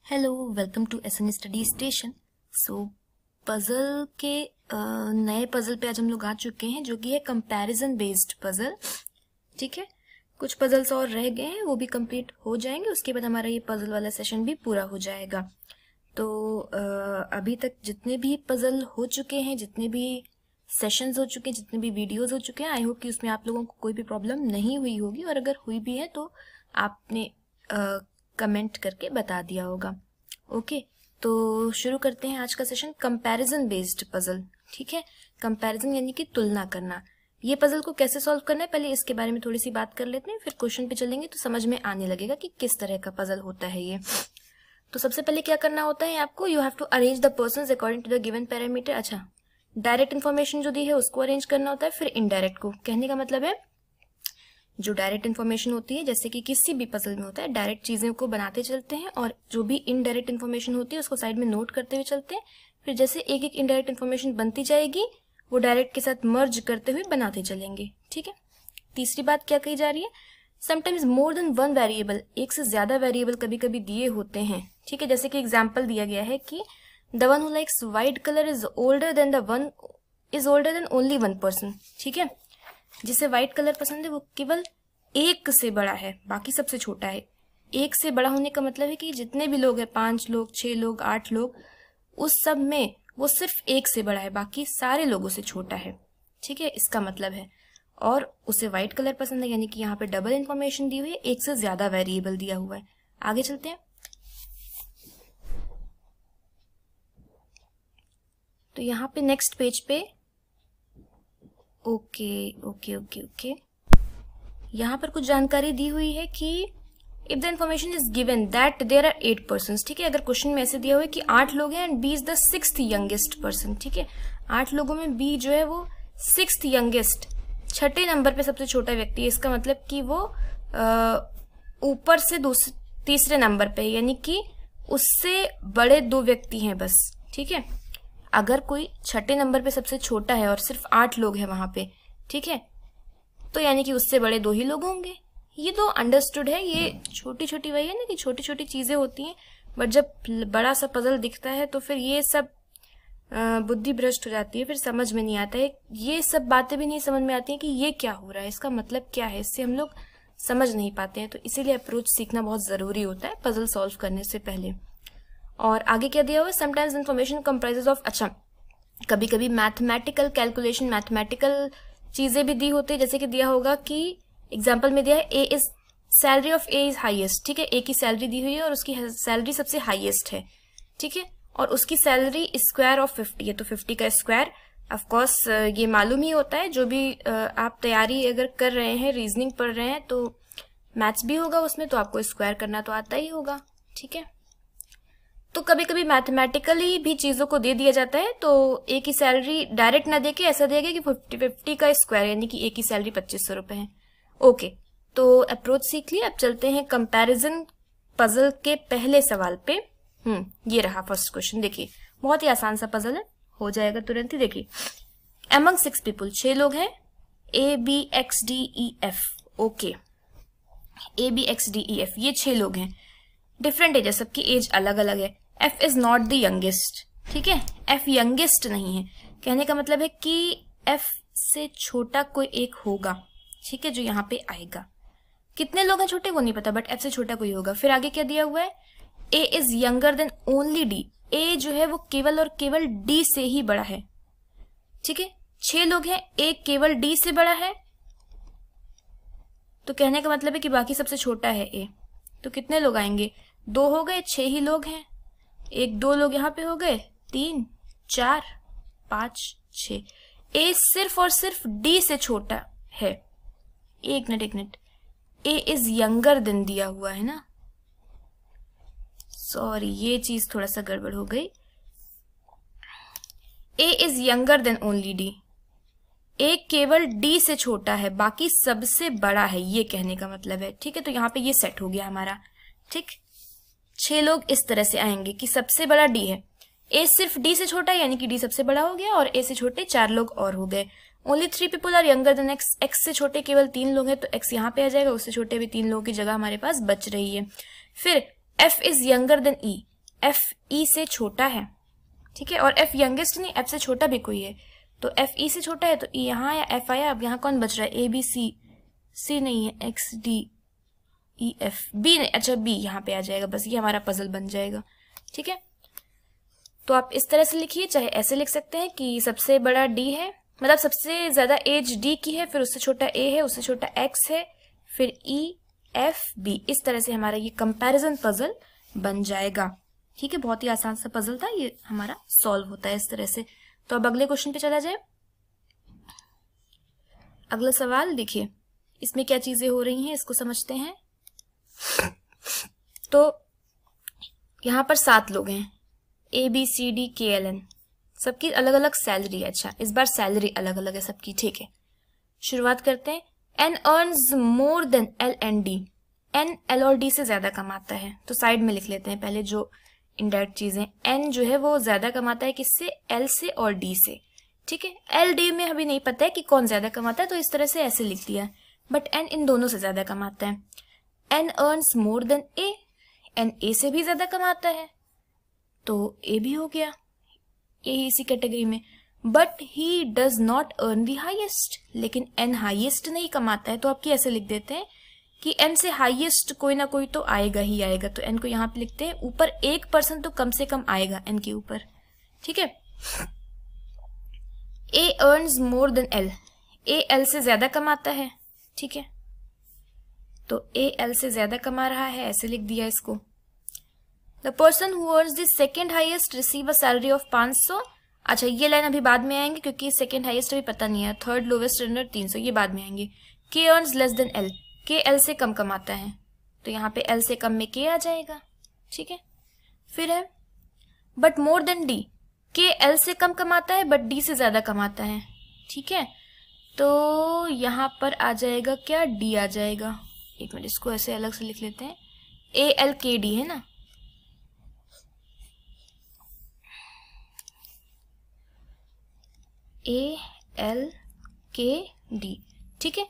Hello, welcome to SN study station. So puzzle के नए puzzle पे आज हम लोग आ चुके हैं, जो कि है कंपैरिजन बेस्ड पजल। ठीक है, कुछ पजल्स और रह गए हैं, वो भी कंप्लीट हो जाएंगे। उसके बाद हमारा ये पजल वाला सेशन भी पूरा हो जाएगा। तो अभी तक जितने भी पजल हो चुके हैं, जितने भी सेशंस हो चुके हैं, जितने भी वीडियोस हो चुके हैं, आई होप कि उसमें आप लोगों को कोई भी प्रॉब्लम नहीं हुई होगी, और अगर हुई भी है तो आपने कमेंट करके बता दिया होगा। ओके, तो शुरू करते हैं आज का सेशन, कंपैरिजन बेस्ड पजल। ठीक है, कंपैरिजन यानी कि तुलना करना। ये पजल को कैसे सॉल्व करना है, पहले इसके बारे में थोड़ी सी बात कर लेते हैं, फिर क्वेश्चन पे चलेंगे तो समझ में आने लगेगा कि किस तरह का पजल होता है ये। तो सबसे पहले क्या करना होता है आपको, you have to arrange the persons according to the given parameter. अच्छा, डायरेक्ट इन्फॉर्मेशन जो दी है उसको अरेंज करना होता है, फिर इनडायरेक्ट को। कहने का मतलब है जो डायरेक्ट इन्फॉर्मेशन होती है, जैसे कि किसी भी पजल में होता है, डायरेक्ट चीजें को बनाते चलते हैं, और जो भी इनडायरेक्ट इन्फॉर्मेशन होती है उसको साइड में नोट करते हुए चलते हैं। फिर जैसे एक एक इनडायरेक्ट इन्फॉर्मेशन बनती जाएगी, वो डायरेक्ट के साथ मर्ज करते हुए बनाते चलेंगे। ठीक है, तीसरी बात क्या कही जा रही है, sometimes more than one variable, एक से ज्यादा वेरिएबल कभी कभी दिए होते हैं। ठीक है, जैसे कि एग्जाम्पल दिया गया है कि the one who likes white colour is older than only one person. ठीक है, जिसे व्हाइट कलर पसंद है वो केवल एक से बड़ा है, बाकी सबसे छोटा है। एक से बड़ा होने का मतलब है कि जितने भी लोग हैं, 5 लोग, 6 लोग, 8 लोग, उस सब में वो सिर्फ एक से बड़ा है, बाकी सारे लोगों से छोटा है। ठीक है, इसका मतलब है। और उसे व्हाइट कलर पसंद है, यानी कि यहाँ पे डबल इंफॉर्मेशन दी हुई है, एक से ज्यादा वेरिएबल दिया हुआ है। आगे चलते हैं। तो यहाँ पे नेक्स्ट पेज पे ओके यहाँ पर कुछ जानकारी दी हुई है कि if the information is given that there are 8 person. ठीक है, अगर क्वेश्चन में ऐसे दिया हुआ है कि 8 लोग हैं and B is the 6th youngest person. ठीक है, 8 लोगों में बी जो है वो 6th यंगेस्ट, छठे नंबर पे सबसे छोटा व्यक्ति है। इसका मतलब कि वो ऊपर से तीसरे नंबर पे, यानी कि उससे बड़े 2 व्यक्ति हैं बस। ठीक है, अगर कोई छठे नंबर पे सबसे छोटा है और सिर्फ 8 लोग हैं वहां पे, ठीक है, तो यानी कि उससे बड़े 2 ही लोग होंगे। ये तो अंडरस्टूड है। ये छोटी छोटी वही है ना कि छोटी छोटी चीजें होती हैं, बट जब बड़ा सा पजल दिखता है तो फिर ये सब बुद्धि भ्रष्ट हो जाती है, फिर समझ में नहीं आता है। ये सब बातें भी नहीं समझ में आती हैं कि ये क्या हो रहा है, इसका मतलब क्या है, इससे हम लोग समझ नहीं पाते हैं। तो इसीलिए अप्रोच सीखना बहुत जरूरी होता है पजल सॉल्व करने से पहले। और आगे क्या दिया हुआ है, समटाइम्स इन्फॉर्मेशन कंप्राइजेस ऑफ, अच्छा, कभी कभी मैथमेटिकल कैलकुलेशन, मैथमेटिकल चीजें भी दी होती है। जैसे कि दिया होगा कि एग्जाम्पल में दिया है A is salary of A is highest. ठीक है, ए की सैलरी दी हुई है और उसकी सैलरी सबसे हाईएस्ट है। ठीक है, और उसकी सैलरी स्क्वायर ऑफ 50 है, तो 50 का स्क्वायर ऑफकोर्स ये मालूम ही होता है। जो भी आप तैयारी अगर कर रहे हैं, रीजनिंग पढ़ रहे हैं, तो मैथ्स भी होगा उसमें, तो आपको स्क्वायर करना तो आता ही होगा। ठीक है, तो कभी कभी मैथमेटिकली भी चीजों को दे दिया जाता है, तो ए की सैलरी डायरेक्ट ना देके ऐसा देगा कि 50 का स्क्वायर, यानी कि ए की सैलरी 2500 रुपए है। ओके, तो अप्रोच सीख लिया। अब चलते हैं कंपैरिजन पजल के पहले सवाल पे। ये रहा फर्स्ट क्वेश्चन। देखिए, बहुत ही आसान सा पजल है, हो जाएगा तुरंत ही। देखिए, अमंग 6 पीपुल, 6 लोग हैं, A B X D E F. Okay, A B X D E F, ये 6 लोग हैं, डिफरेंट एज है, सबकी एज अलग अलग है। F is not the youngest. ठीक है, एफ यंगेस्ट नहीं है, कहने का मतलब है कि एफ से छोटा कोई एक होगा। ठीक है, जो यहाँ पे आएगा। कितने लोग हैं छोटे वो नहीं पता, बट एफ से छोटा कोई होगा। फिर आगे क्या दिया हुआ है, A is younger than only D. A जो है वो केवल और केवल डी से ही बड़ा है। ठीक है, 6 लोग हैं, ए केवल डी से बड़ा है, तो कहने का मतलब है कि बाकी सबसे छोटा है ए। तो कितने लोग आएंगे, 2 हो गए, 6 ही लोग हैं, 1-2 लोग यहाँ पे हो गए, 3 4 5 6। ए सिर्फ और सिर्फ डी से छोटा है। एक minute, A is younger then दिया हुआ है ना, सॉरी ये चीज थोड़ा सा गड़बड़ हो गई। A is younger than only D, A केवल डी से छोटा है, बाकी सबसे बड़ा है, ये कहने का मतलब है। ठीक है, तो यहाँ पे ये सेट हो गया हमारा। ठीक, 6 लोग इस तरह से आएंगे कि सबसे बड़ा डी है, ए सिर्फ डी से छोटा है, यानी कि डी सबसे बड़ा हो गया, और ए से छोटे 4 लोग और हो गए। Only 3 people are younger than X, X से छोटे केवल 3 लोग हैं, तो एक्स यहाँ पे आ जाएगा, उससे छोटे भी 3 लोगों की जगह हमारे पास बच रही है। फिर F is younger then E, F E से छोटा है, ठीक है, और एफ यंगेस्ट नहीं, एफ से छोटा भी कोई है, तो एफ ई से छोटा है तो ई यहाँ आया, एफ आया, अब यहाँ कौन बच रहा है, ए बी सी, सी नहीं है, X D E F, B नहीं, अच्छा बी यहाँ पे आ जाएगा, बस ये हमारा पजल बन जाएगा, ठीक है। तो आप इस तरह से लिखिए, चाहे ऐसे लिख सकते हैं कि सबसे बड़ा डी है, मतलब सबसे ज्यादा एज डी की है, फिर उससे छोटा ए है, उससे छोटा एक्स है, फिर ई एफ बी, इस तरह से हमारा ये कंपैरिजन पजल बन जाएगा, ठीक है। बहुत ही आसान सा पजल था, ये हमारा सॉल्व होता है इस तरह से। तो अब अगले क्वेश्चन पे चला जाए। अगला सवाल देखिए, इसमें क्या चीजें हो रही हैं इसको समझते हैं। तो यहां पर 7 लोग हैं, ए बी सी डी के एल एन, सबकी अलग अलग सैलरी है। अच्छा, इस बार सैलरी अलग अलग है सबकी, ठीक है। शुरुआत करते हैं। N earns more than L and D, N L और डी से ज्यादा कमाता है, तो साइड में लिख लेते हैं पहले जो इनडायरेक्ट चीजें। एन जो है वो ज्यादा कमाता है किससे, एल से और डी से, ठीक है। एल डी में अभी नहीं पता है कि कौन ज्यादा कमाता है, तो इस तरह से ऐसे लिख दिया, बट एन इन दोनों से ज्यादा कमाता है। N earns more than A, N A से भी ज्यादा कमाता है, तो ए भी हो गया यही इसी कैटेगरी में। But he does not earn the highest, लेकिन एन हाइएस्ट नहीं कमाता है, तो आपकी ऐसे लिख देते हैं कि एन से हाईएस्ट कोई ना कोई तो आएगा ही आएगा, तो एन को यहाँ पे लिखते हैं, ऊपर 1% तो कम से कम आएगा एन के ऊपर, ठीक है। A earns more than L, A L से ज्यादा कमाता है, ठीक है, तो ए एल से ज्यादा कमा रहा है, ऐसे लिख दिया इसको। The person who earns the second highest receive a salary of 500। अच्छा, ये लाइन अभी बाद में आएंगे क्योंकि सेकेंड हाइएस्ट अभी पता नहीं है। थर्ड लोवेस्ट अर्नर 300, ये बाद में आएंगे। के अर्न्स लेस देन एल, के एल से कम कमाता है, तो यहाँ पे एल से कम में के आ जाएगा, ठीक है। फिर है बट मोर देन डी, के एल से कम कमाता है बट डी से ज्यादा कमाता है, ठीक है, तो यहाँ पर आ जाएगा क्या, डी आ जाएगा। एक मिनट, इसको ऐसे अलग से लिख लेते हैं, ए एल के डी है ना, ए एल के डी, ठीक है।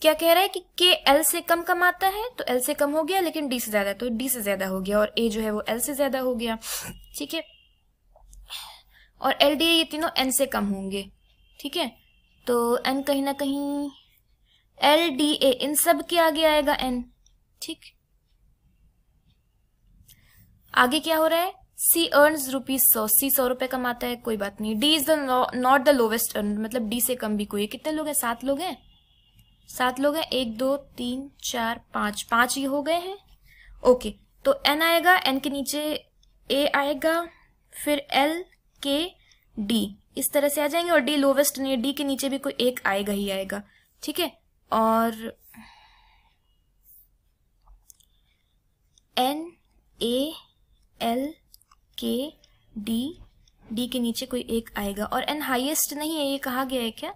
क्या कह रहा है कि के एल से कम कमाता है, तो एल से कम हो गया, लेकिन डी से ज्यादा, तो डी से ज्यादा हो गया, और ए जो है वो एल से ज्यादा हो गया, ठीक है। और एल डी ये तीनों एन से कम होंगे, ठीक है, तो एन कहीं ना कहीं एल डी ए इन सब के आगे आएगा एन, ठीक। आगे क्या हो रहा है, सी अर्न्स ₹100, सी 100 रुपए कमाता है, कोई बात नहीं। D is the not the lowest earner, मतलब डी से कम भी कोई है। कितने लोग हैं, 7 लोग हैं, 7 लोग हैं, 1 2 3 4 5 ये हो गए हैं, ओके। तो एन आएगा, एन के नीचे ए आएगा, फिर एल के डी, इस तरह से आ जाएंगे, और डी लोवेस्ट नहीं है, डी के नीचे भी कोई एक आएगा ही आएगा, ठीक है। और एन ए एल के डी, डी के नीचे कोई एक आएगा, और एन हाईएस्ट नहीं है, ये कहा गया है क्या,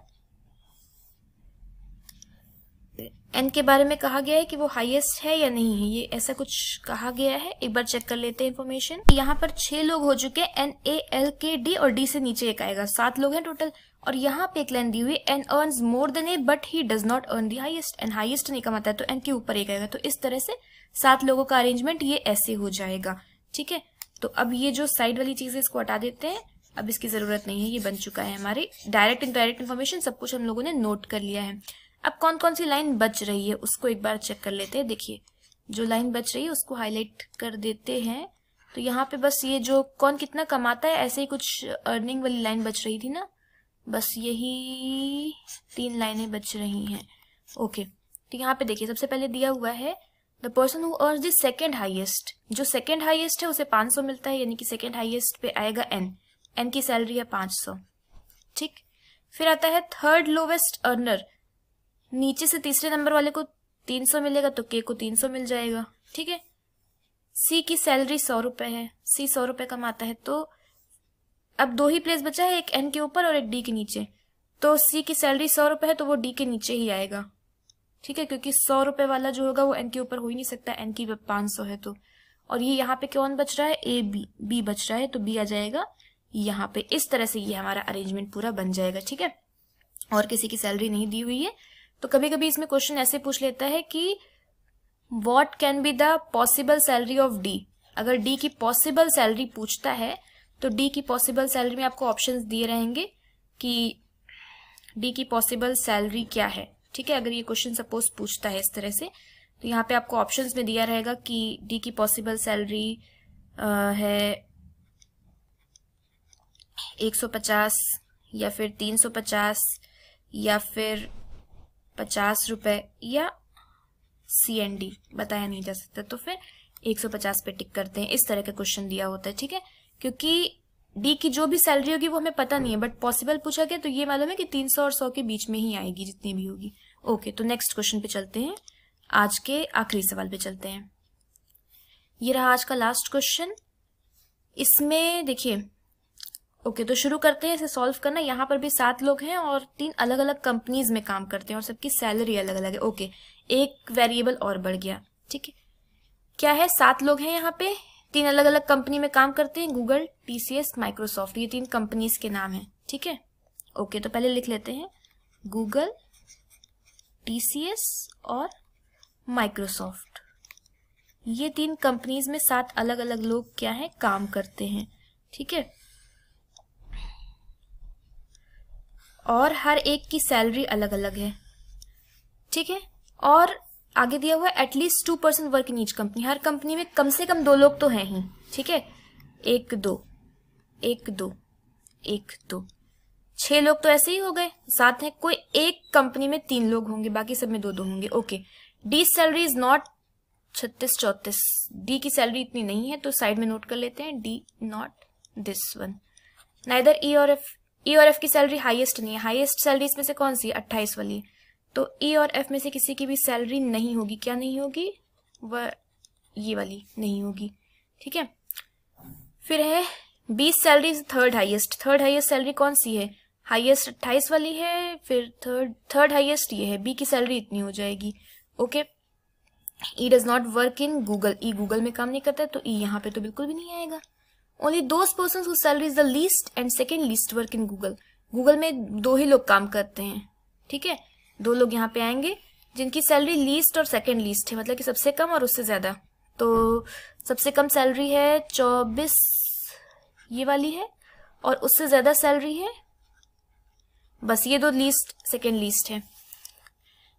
एन के बारे में कहा गया है कि वो हाईएस्ट है या नहीं है, ये ऐसा कुछ कहा गया है, एक बार चेक कर लेते हैं इन्फॉर्मेशन। यहाँ पर 6 लोग हो चुके हैं, एन ए एल के डी, और डी से नीचे एक आएगा, 7 लोग हैं टोटल। और यहाँ पे एक लाइन दी हुई, N earns more than A but he does not earn the highest, N highest नहीं कमाता है, तो एन के ऊपर एक आएगा, तो इस तरह से 7 लोगों का अरेंजमेंट ये ऐसे हो जाएगा, ठीक है। तो अब ये जो साइड वाली चीज है इसको हटा देते हैं, अब इसकी जरूरत नहीं है, ये बन चुका है हमारे डायरेक्ट इनडायरेक्ट इन्फॉर्मेशन, सब कुछ हम लोगों ने नोट कर लिया है। अब कौन कौन सी लाइन बच रही है उसको एक बार चेक कर लेते हैं। देखिए, जो लाइन बच रही है उसको हाईलाइट कर देते हैं, तो यहाँ पे बस ये जो कौन कितना कमाता है ऐसे ही कुछ अर्निंग वाली लाइन बच रही थी ना, बस यही 3 लाइनें बच रही हैं, ओके। तो यहाँ पे देखिए, सबसे पहले दिया हुआ है the person who earns the second highest, जो सेकेंड हाईएस्ट है उसे 500 मिलता है, यानी कि सेकेंड हाईएस्ट पे आएगा एन, एन की सैलरी है 500, ठीक। फिर आता है थर्ड लोवेस्ट अर्नर, नीचे से तीसरे नंबर वाले को 300 मिलेगा, तो के को 300 मिल जाएगा, ठीक है। सी की सैलरी 100 रुपए है, सी 100 रुपए कमाता है, तो अब 2 ही प्लेस बचा है, एक एन के ऊपर और एक डी के नीचे, तो सी की सैलरी 100 रुपए है, तो वो डी के नीचे ही आएगा, ठीक है, क्योंकि 100 रुपए वाला जो होगा वो एन के ऊपर हो ही नहीं सकता, एन की 500 है तो। और ये यहाँ पे कौन बच रहा है, ए बी, बी बच रहा है, तो बी आ जाएगा यहाँ पे। इस तरह से ये हमारा अरेंजमेंट पूरा बन जाएगा, ठीक है। और किसी की सैलरी नहीं दी हुई है, तो कभी कभी इसमें क्वेश्चन ऐसे पूछ लेता है कि what can be the possible salary of D, अगर डी की पॉसिबल सैलरी पूछता है तो डी की पॉसिबल सैलरी में आपको ऑप्शंस दिए रहेंगे कि डी की पॉसिबल सैलरी क्या है। ठीक है, अगर ये क्वेश्चन सपोज पूछता है इस तरह से तो यहाँ पे आपको ऑप्शंस में दिया रहेगा कि डी की पॉसिबल सैलरी है 150 या फिर 350 या फिर 50 रुपए या CND बताया नहीं जा सकता, तो फिर 150 पे टिक करते हैं। इस तरह का क्वेश्चन दिया होता है। ठीक है, क्योंकि डी की जो भी सैलरी होगी वो हमें पता नहीं है, बट पॉसिबल पूछा गया तो ये मालूम है कि 300 और 100 के बीच में ही आएगी जितनी भी होगी। ओके, तो नेक्स्ट क्वेश्चन पे चलते हैं, आज के आखिरी सवाल पे चलते हैं। ये रहा आज का लास्ट क्वेश्चन। इसमें देखिए, ओके तो शुरू करते हैं इसे सॉल्व करना। यहाँ पर भी 7 लोग हैं और 3 अलग अलग कंपनीज में काम करते हैं और सबकी सैलरी अलग अलग है। ओके, एक वेरिएबल और बढ़ गया। ठीक है, क्या है, 7 लोग हैं यहाँ पे, 3 अलग अलग कंपनी में काम करते हैं, गूगल, TCS, माइक्रोसॉफ्ट, ये 3 कंपनीज के नाम हैं। ठीक है, ओके तो पहले लिख लेते हैं गूगल, TCS और माइक्रोसॉफ्ट। ये 3 कंपनीज में 7 अलग अलग लोग क्या है, काम करते हैं। ठीक है, और हर एक की सैलरी अलग अलग है। ठीक है, और आगे दिया हुआ है at least 2% work in each company. Her company में कम से कम 2 लोग तो हैं ही। ठीक है, 1 2 1 2 1 2 6 लोग तो ऐसे ही हो गए। 7 है, कोई एक कंपनी में 3 लोग होंगे, बाकी सब में 2 होंगे। Okay, D salary is not 36 34। D की सैलरी इतनी नहीं है तो साइड में नोट कर लेते हैं, D not this one. Neither E और एफ की सैलरी हाईएस्ट नहीं है। हाईएस्ट सैलरी इसमें से कौन सी है, 28 वाली। तो ई और एफ में से किसी की भी सैलरी नहीं होगी। क्या नहीं होगी, वह ये वाली नहीं होगी। ठीक है, फिर है B salary third highest. Third highest salary कौन सी है, हाईएस्ट 28 वाली है, फिर थर्ड हाईएस्ट ये है, बी की सैलरी इतनी हो जाएगी। Okay, E does not work in Google, E Google में काम नहीं करता तो ई यहाँ पे तो बिल्कुल भी नहीं आएगा। Only those person who salary is the least and second least work in Google. Google में 2 ही लोग काम करते हैं। ठीक है, 2 लोग यहाँ पे आएंगे जिनकी सैलरी लीस्ट और सेकेंड लीस्ट है, मतलब कि सबसे कम और उससे ज्यादा। तो सबसे कम सैलरी है 24 ये वाली है, और उससे ज्यादा सैलरी है बस ये 2 लीस्ट सेकेंड लीस्ट है।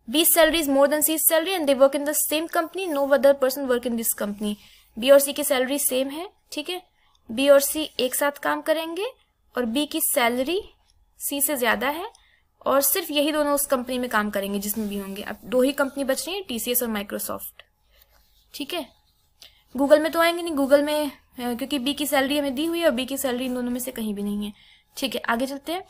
B's salary is more than C's salary and they work in the same company. No other person work in this company. B और C की सैलरी सेम है। ठीक है, B और C एक साथ काम करेंगे और B की सैलरी C से ज्यादा है और सिर्फ यही दोनों उस कंपनी में काम करेंगे जिसमें भी होंगे। अब 2 ही कंपनी बच रही है, TCS और माइक्रोसॉफ्ट। ठीक है, गूगल में तो आएंगे नहीं, गूगल में क्योंकि B की सैलरी हमें दी हुई है और B की सैलरी इन दोनों में से कहीं भी नहीं है। ठीक है, आगे चलते हैं।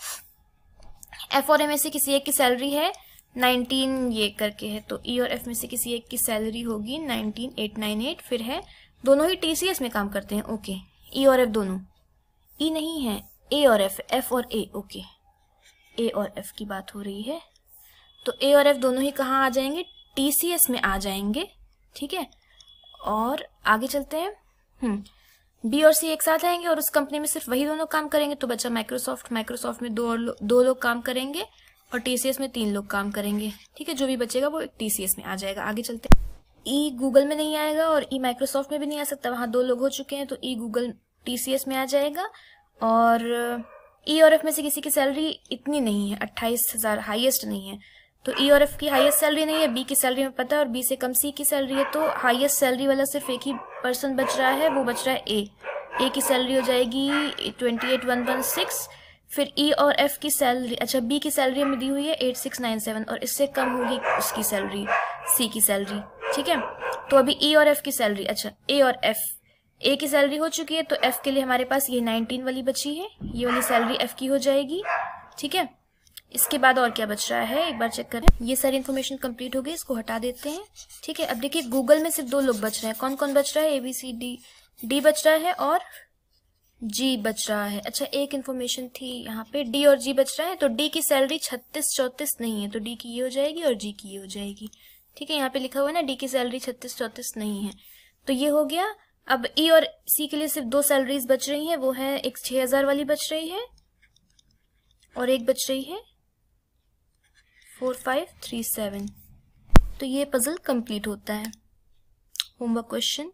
F और M में से किसी एक की सैलरी है 19 ये करके है, तो E और F में से किसी एक की सैलरी होगी 19898। फिर है दोनों ही TCS में काम करते हैं। ओके, E और F दोनों, E नहीं है, A और F और A। ओके, A और F की बात हो रही है, तो A और F दोनों ही कहाँ आ जाएंगे, TCS में आ जाएंगे। ठीक है, और आगे चलते हैं। B और C एक साथ आएंगे और उस कंपनी में सिर्फ वही दोनों काम करेंगे, तो बचा माइक्रोसॉफ्ट। माइक्रोसॉफ्ट में 2 लोग काम करेंगे और TCS में 3 लोग काम करेंगे। ठीक है, जो भी बचेगा वो TCS में आ जाएगा। आगे चलते हैं। ई गूगल में नहीं आएगा और ई माइक्रोसॉफ्ट में भी नहीं आ सकता, वहां 2 लोग हो चुके हैं, तो ई गूगल TCS में आ जाएगा। और ई और एफ में से किसी की सैलरी इतनी नहीं है, 28,000 हाईएस्ट नहीं है, तो ई और एफ की हाईएस्ट सैलरी नहीं है। बी की सैलरी में पता है और बी से कम सी की सैलरी है, तो हाईएस्ट सैलरी वाला सिर्फ एक ही पर्सन बच रहा है, वो बच रहा है ए की सैलरी हो जाएगी 28,116। फिर ई और एफ की सैलरी, अच्छा बी की सैलरी हमें दी हुई है 8697 और इससे कम होगी उसकी सैलरी, सी की सैलरी। ठीक है, तो अभी ई और एफ की सैलरी, अच्छा ए और एफ, ए की सैलरी हो चुकी है तो एफ के लिए हमारे पास ये 19 वाली बची है, ये वाली सैलरी एफ की हो जाएगी। ठीक है, इसके बाद और क्या बच रहा है एक बार चेक करें। ये सारी इन्फॉर्मेशन कंप्लीट हो गई, इसको हटा देते हैं। ठीक है, अब देखिए गूगल में सिर्फ 2 लोग बच रहे हैं। कौन कौन बच रहा है, ABCD, डी बच रहा है और जी बच रहा है। अच्छा एक इन्फॉर्मेशन थी यहाँ पे, डी और जी बच रहा है, तो डी की सैलरी 36-34 नहीं है, तो डी की ये हो जाएगी और जी की ये हो जाएगी। ठीक है, यहाँ पे लिखा हुआ है ना डी की सैलरी 36-34 नहीं है, तो ये हो गया। अब ई और सी के लिए सिर्फ 2 सैलरीज बच रही हैं, वो है एक 6000 वाली बच रही है और एक बच रही है 4537। तो ये पजल कंप्लीट होता है। Homework question